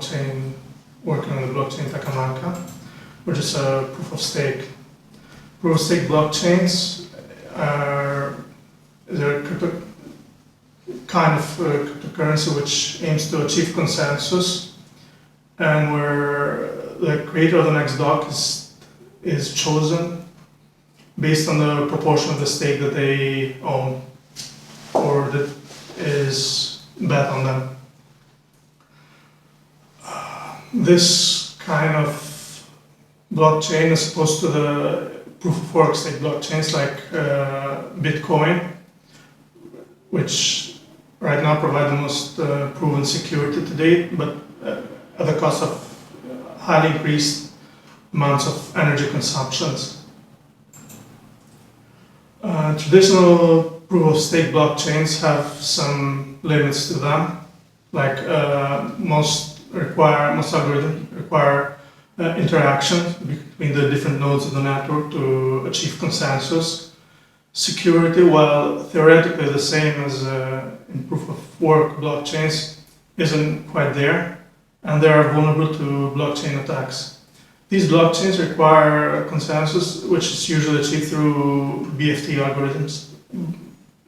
blockchain, working on the blockchain Takamaka, which is a proof of stake. Proof of stake blockchains are a kind of cryptocurrency which aims to achieve consensus, and where the creator of the next block is chosen based on the proportion of the stake that they own or that is bet on them. This kind of blockchain, as opposed to the proof of work stake blockchains like Bitcoin, which right now provide the most proven security to date, but at the cost of highly increased amounts of energy consumptions. Traditional proof of stake blockchains have some limits to them, like most algorithms require interaction between the different nodes of the network to achieve consensus. Security, while theoretically the same as in proof of work blockchains, isn't quite there, and they are vulnerable to blockchain attacks. These blockchains require consensus, which is usually achieved through BFT algorithms,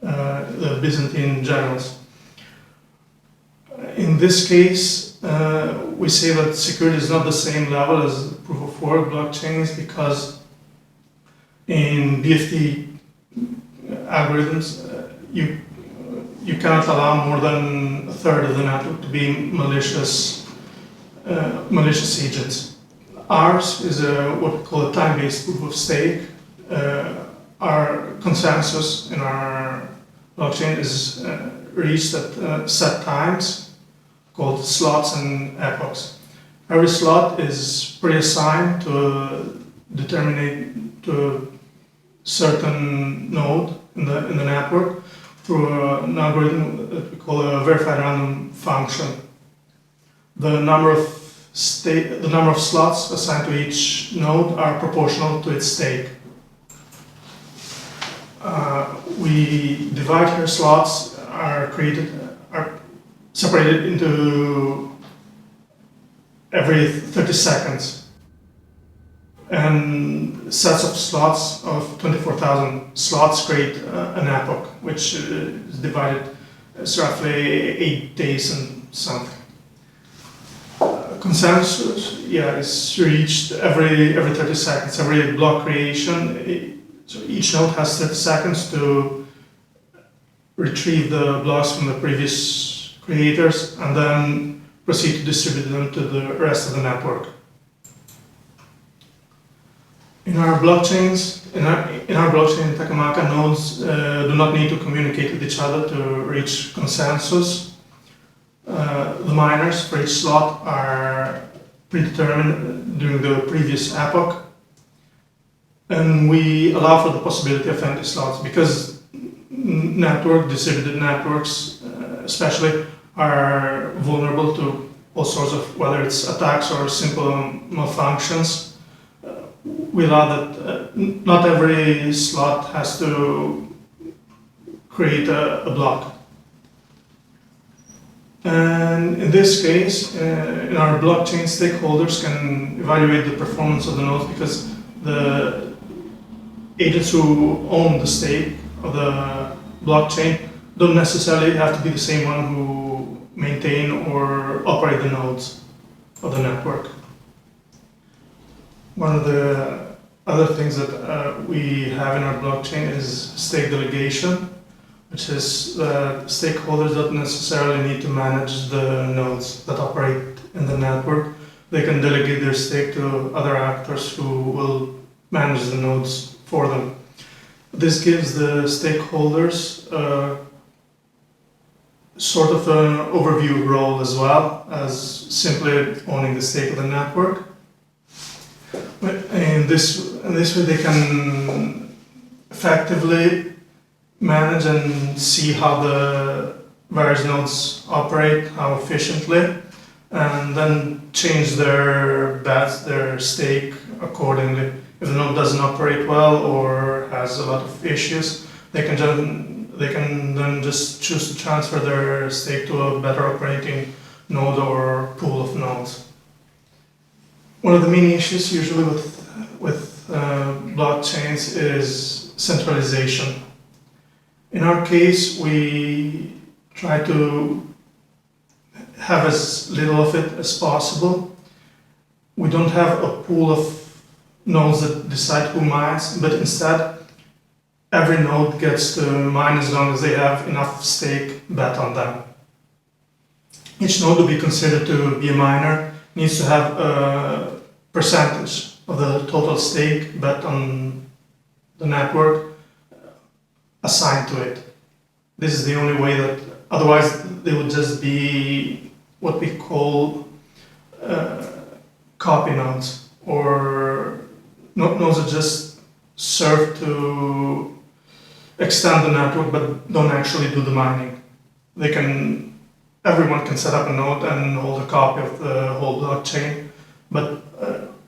the Byzantine generals. In this case, we say that security is not the same level as proof of work blockchains, because in BFT algorithms, you cannot allow more than a third of the network to be malicious agents. Ours is what we call a time-based proof of stake. Our consensus in our blockchain is reached at set times, called slots and epochs. Every slot is pre-assigned to a certain node in the network through an algorithm that we call a verified random function. The number of slots assigned to each node are proportional to its stake. We divide here slots are separated into every 30 seconds, and sets of slots of 24,000 slots create an epoch, which is divided. It's roughly 8 days and something. Consensus, is reached every 30 seconds. Every block creation, so each node has 30 seconds to retrieve the blocks from the previous creators and then proceed to distribute them to the rest of the network. In our blockchain Takamaka, nodes do not need to communicate with each other to reach consensus. The miners for each slot are predetermined during the previous epoch, and we allow for the possibility of empty slots because distributed networks especially are vulnerable to all sorts of, whether it's attacks or simple malfunctions. We allow that not every slot has to create a block. And in this case, in our blockchain, stakeholders can evaluate the performance of the nodes because the agents who own the stake of the blockchain don't necessarily have to be the same one who maintain or operate the nodes of the network. One of the other things that we have in our blockchain is stake delegation, which is that stakeholders don't necessarily need to manage the nodes that operate in the network. They can delegate their stake to other actors who will manage the nodes for them. This gives the stakeholders sort of an overview role as well as simply owning the stake of the network. In this way they can effectively manage and see how the various nodes operate, how efficiently, and then change their bets, their stake accordingly. If the node doesn't operate well or has a lot of issues, they can then just choose to transfer their stake to a better operating node or pool of nodes. One of the main issues usually with blockchains is centralization. In our case, we try to have as little of it as possible. We don't have a pool of nodes that decide who mines, but instead every node gets to mine as long as they have enough stake bet on them. Each node to be considered to be a miner needs to have a percentage of the total stake bet on the network assigned to it. This is the only way that, otherwise they would just be what we call copy nodes, or nodes that just serve to extend the network but don't actually do the mining. Everyone can set up a node and hold a copy of the whole blockchain, but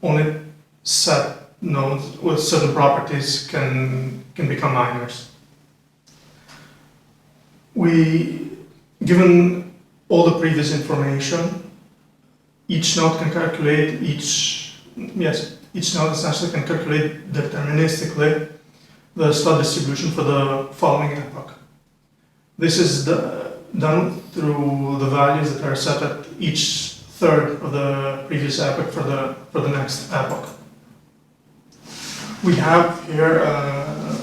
only set nodes with certain properties can become miners. Given all the previous information, each node essentially can calculate deterministically the slot distribution for the following epoch. This is done through the values that are set at each third of the previous epoch for the next epoch. We have here a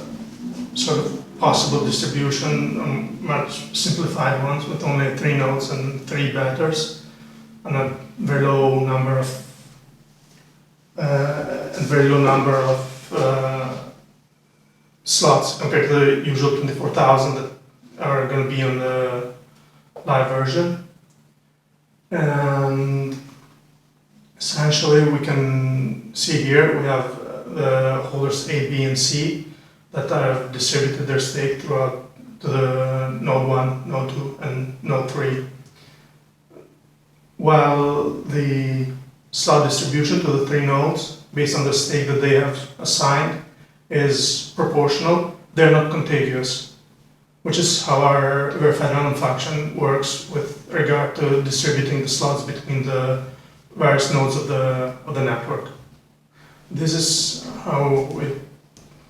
sort of possible distribution, much simplified ones with only 3 nodes and 3 betters, and a very low number of slots compared to the usual 24,000 that are going to be on the live version. And essentially we can see here we have the holders A, B, and C that have distributed their stake throughout to the node 1, node 2, and node 3. While the slot distribution to the 3 nodes, based on the stake that they have assigned, is proportional, they're not contiguous, which is how our verified random function works with regard to distributing the slots between the various nodes of the network. This is how it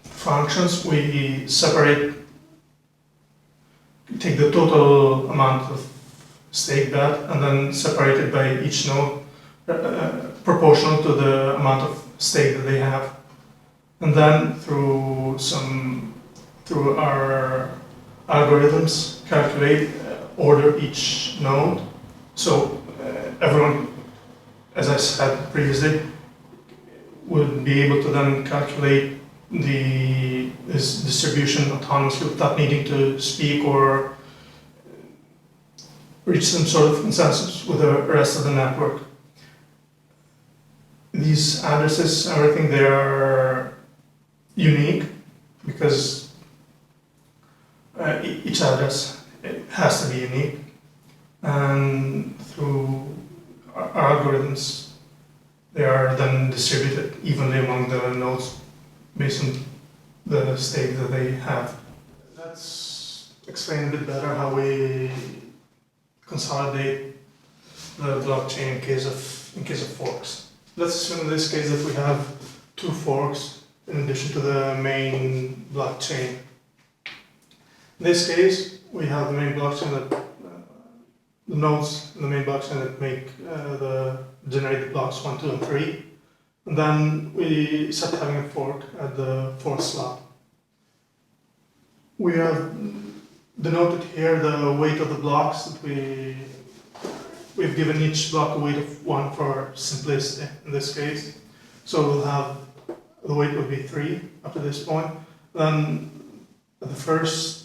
functions. We take the total amount of stake bet and then separate it by each node proportional to the amount of stake that they have. And then through our algorithms, order each node. So everyone, as I said previously, would be able to then calculate this distribution autonomously without needing to speak or reach some sort of consensus with the rest of the network. These addresses, everything, they are unique because each address has to be unique, and through our algorithms they are then distributed evenly among the nodes based on the stake that they have. Let's explain a bit better how we consolidate the blockchain in case of forks. Let's assume in this case that we have 2 forks in addition to the main blockchain. In this case, we have the main blockchain the nodes in the main blockchain that make the generated blocks 1, 2, and 3. And then we start having a fork at the 4th slot. We have denoted here the weight of the blocks that we've given each block a weight of 1 for simplicity in this case. So we'll have the weight would be 3 up to this point. Then at the first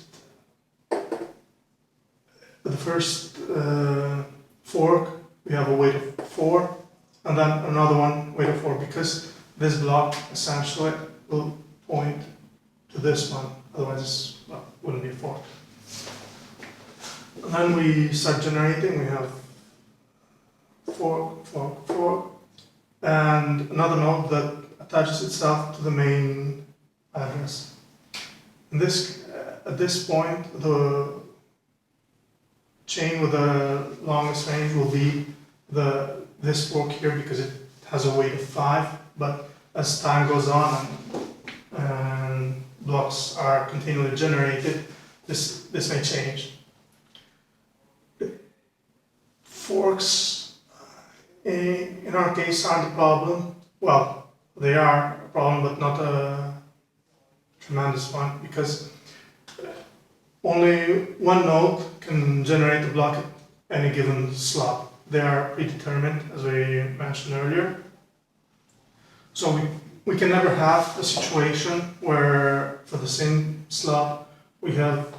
fork we have a weight of 4, and then another one weight of 4, because this block essentially will point to this one, otherwise it wouldn't be a fork. And then we start generating. We have fork, and another node that attaches itself to the main address. At this point, the chain with the longest range will be this fork here because it has a weight of 5, but as time goes on and blocks are continually generated, this may change. Forks, in our case, aren't a problem. Well, they are a problem, but not a tremendous one, because only one node can generate a block at any given slot. They are predetermined, as we mentioned earlier. So we can never have a situation where, for the same slot, we have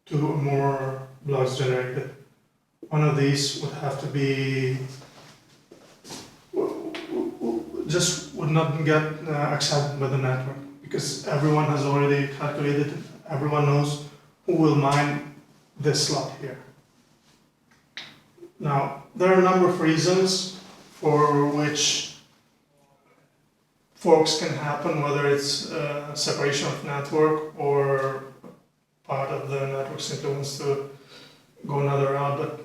2 or more blocks generated. One of these would have to be, just would not get accepted by the network, because everyone has already calculated it. Everyone knows who will mine this slot here. Now, there are a number of reasons for which forks can happen, whether it's separation of network or part of the network simply wants to go another route. But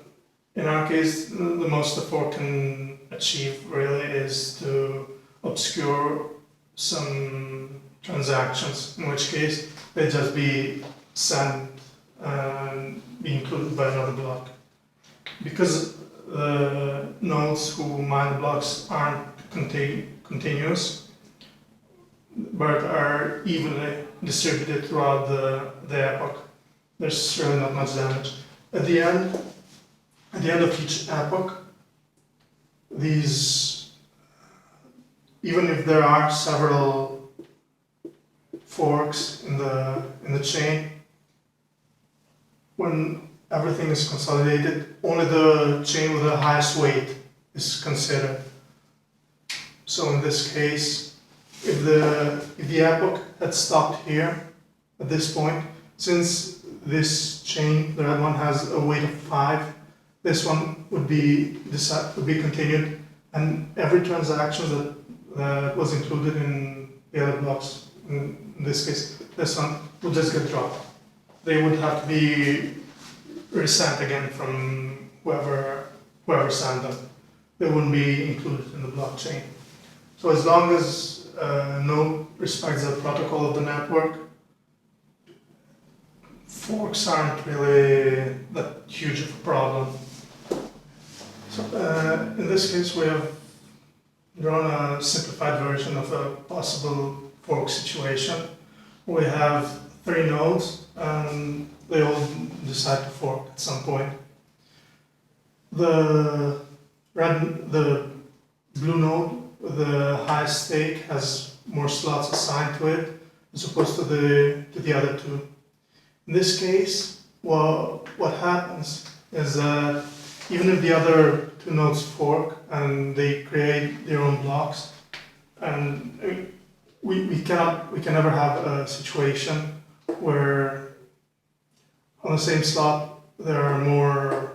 in our case, the most the fork can achieve really is to obscure some transactions, in which case they just be sent and be included by another block. Because the nodes who mine the blocks aren't continuous, but are evenly distributed throughout the epoch, there's really not much damage. At the end of each epoch, these, even if there are several forks in the chain, when everything is consolidated, only the chain with the highest weight is considered. So in this case, if the epoch had stopped here at this point, since this chain, the red one, has a weight of 5, this one would be continued, and every transaction that was included in the other blocks, in this case, this one, would just get dropped. They would have to be resent again from whoever sent them. They wouldn't be included in the blockchain. So as long as node respects the protocol of the network, forks aren't really that huge of a problem. So in this case, we have drawn a simplified version of a possible fork situation. We have 3 nodes, and they all decide to fork at some point. The blue node with the highest stake has more slots assigned to it as opposed to the other 2. In this case, well, what happens is that even if the other 2 nodes fork and they create their own blocks, and we can never have a situation where on the same slot there are more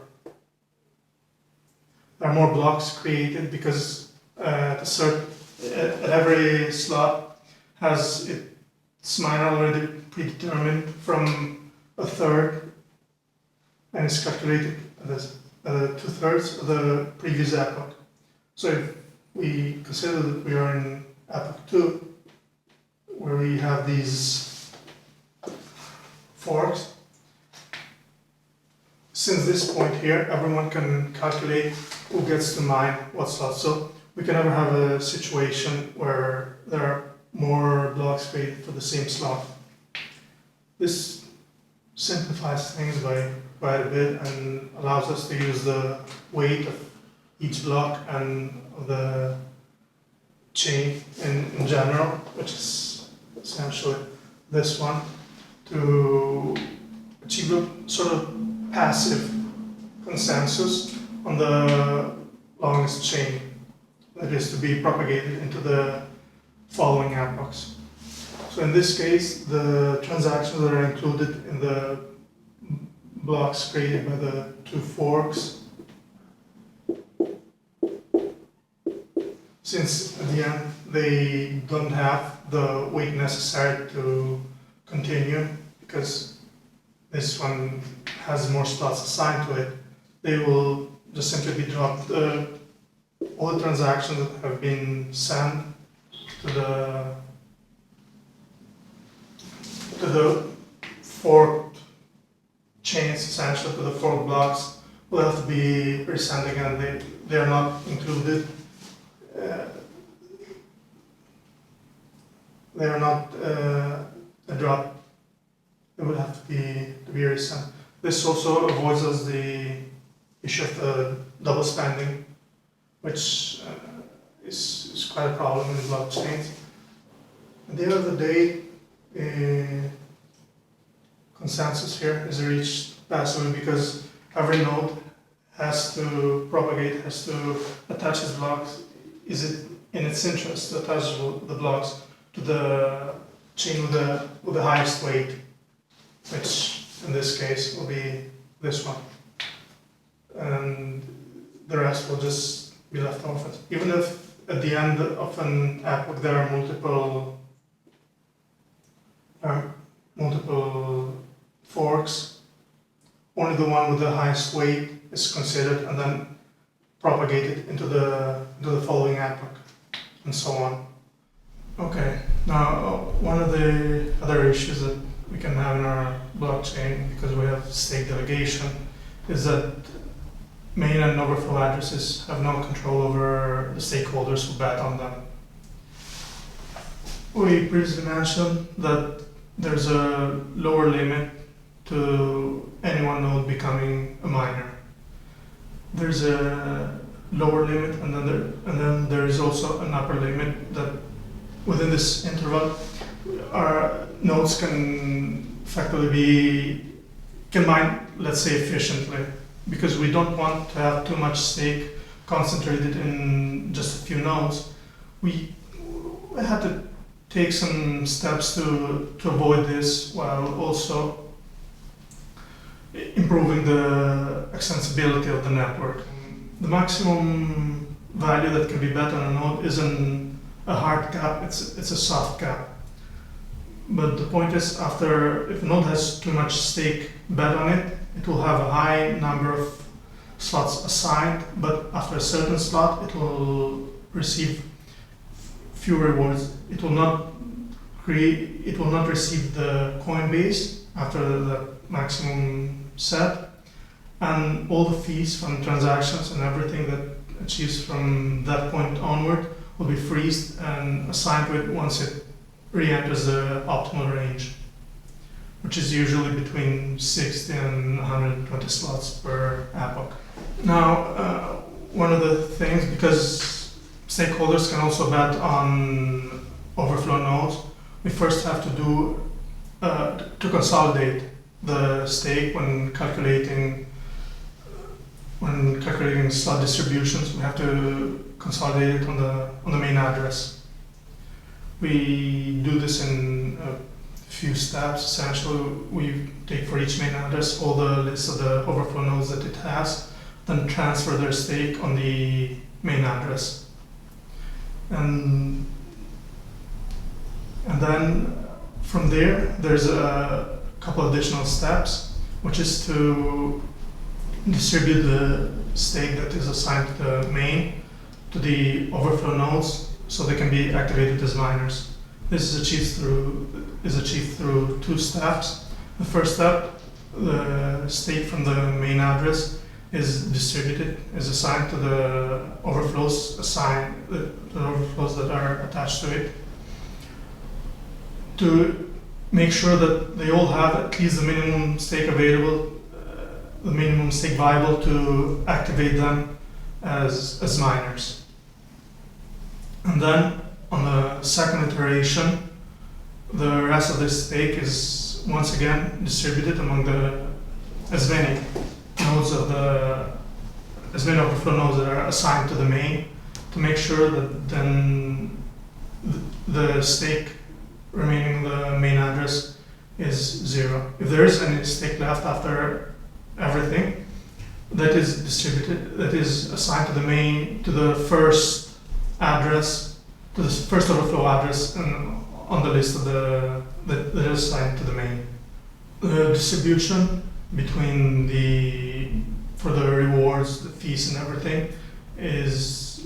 blocks created, because at every slot has its miner already predetermined from a third, and it's calculated as 2/3 of the previous epoch. So if we consider that we are in epoch 2, where we have these forks, since this point here, everyone can calculate who gets to mine what slot. So we can never have a situation where there are more blocks created for the same slot. This simplifies things by quite a bit and allows us to use the weight of each block and of the chain in general, which is essentially this one, to achieve a sort of passive consensus on the longest chain that is to be propagated into the following epochs. So in this case, the transactions that are included in the blocks created by the 2 forks, since at the end they don't have the weight necessary to continue, because this one has more slots assigned to it, they will just simply be dropped. All the transactions that have been sent to the forked chains, essentially to the forked blocks, will have to be resent again. They are not included. They are not a drop. They will have to be resent. This also avoids us the issue of double spending, which is quite a problem in blockchains. At the end of the day, consensus here is reached passively because every node has to propagate, has to attach its blocks. Is it in its interest to attach the blocks to the chain with the highest weight, which in this case will be this one, and the rest will just be left off it. Even if at the end of an epoch there are multiple forks, only the one with the highest weight is considered and then propagated into the following epoch, and so on. Okay, now one of the other issues that we can have in our blockchain, because we have stake delegation, is that main and overflow addresses have no control over the stakeholders who bet on them. We previously mentioned that there's a lower limit to any one node becoming a miner. There's a lower limit, and then there is also an upper limit that within this interval our nodes can effectively mine, let's say, efficiently, because we don't want to have too much stake concentrated in just a few nodes. We had to take some steps to avoid this, while also improving the extensibility of the network. The maximum value that can be bet on a node isn't a hard cap, it's a soft cap. But the point is, if a node has too much stake bet on it, it will have a high number of slots assigned, but after a certain slot it will receive few rewards. It will not receive the coin base after the maximum set, and all the fees from transactions and everything that achieves from that point onward will be freezed and assigned to it once it re-enters the optimal range, which is usually between 60 and 120 slots per epoch. Now, one of the things, because stakeholders can also bet on overflow nodes, we first have to consolidate the stake when calculating slot distributions. We have to consolidate it on the main address. We do this in a few steps. Essentially, we take for each main address all the lists of the overflow nodes that it has, then transfer their stake on the main address. And then from there's a couple additional steps, which is to distribute the stake that is assigned to the main to the overflow nodes so they can be activated as miners. This is achieved through two steps. The first step, the stake from the main address is assigned to the overflows that are attached to it, to make sure that they all have at least the minimum stake available, the minimum stake viable to activate them as miners. And then on the second iteration, the rest of the stake is once again distributed among as many overflow nodes that are assigned to the main, to make sure that then the stake remaining in the main address is 0. If there is any stake left after everything, that is distributed, that is assigned to the first address, to the first overflow address on the list of that is assigned to the main. The distribution for for the rewards, the fees, and everything is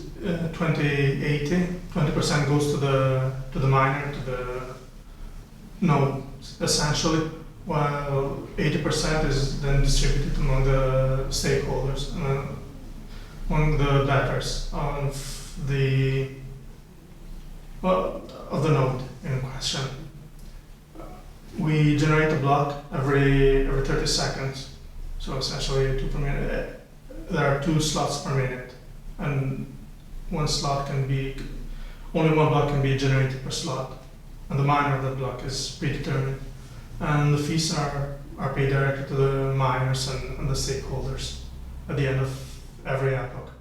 20/80. 20% goes to the miner, to the node, essentially, while 80% is then distributed among the stakeholders, among the bettors of the node in question. We generate a block every 30 seconds, so essentially 2 per minute. There are 2 slots per minute, and only one block can be generated per slot, and the miner of that block is predetermined. And the fees are paid directly to the miners and the stakeholders at the end of every epoch.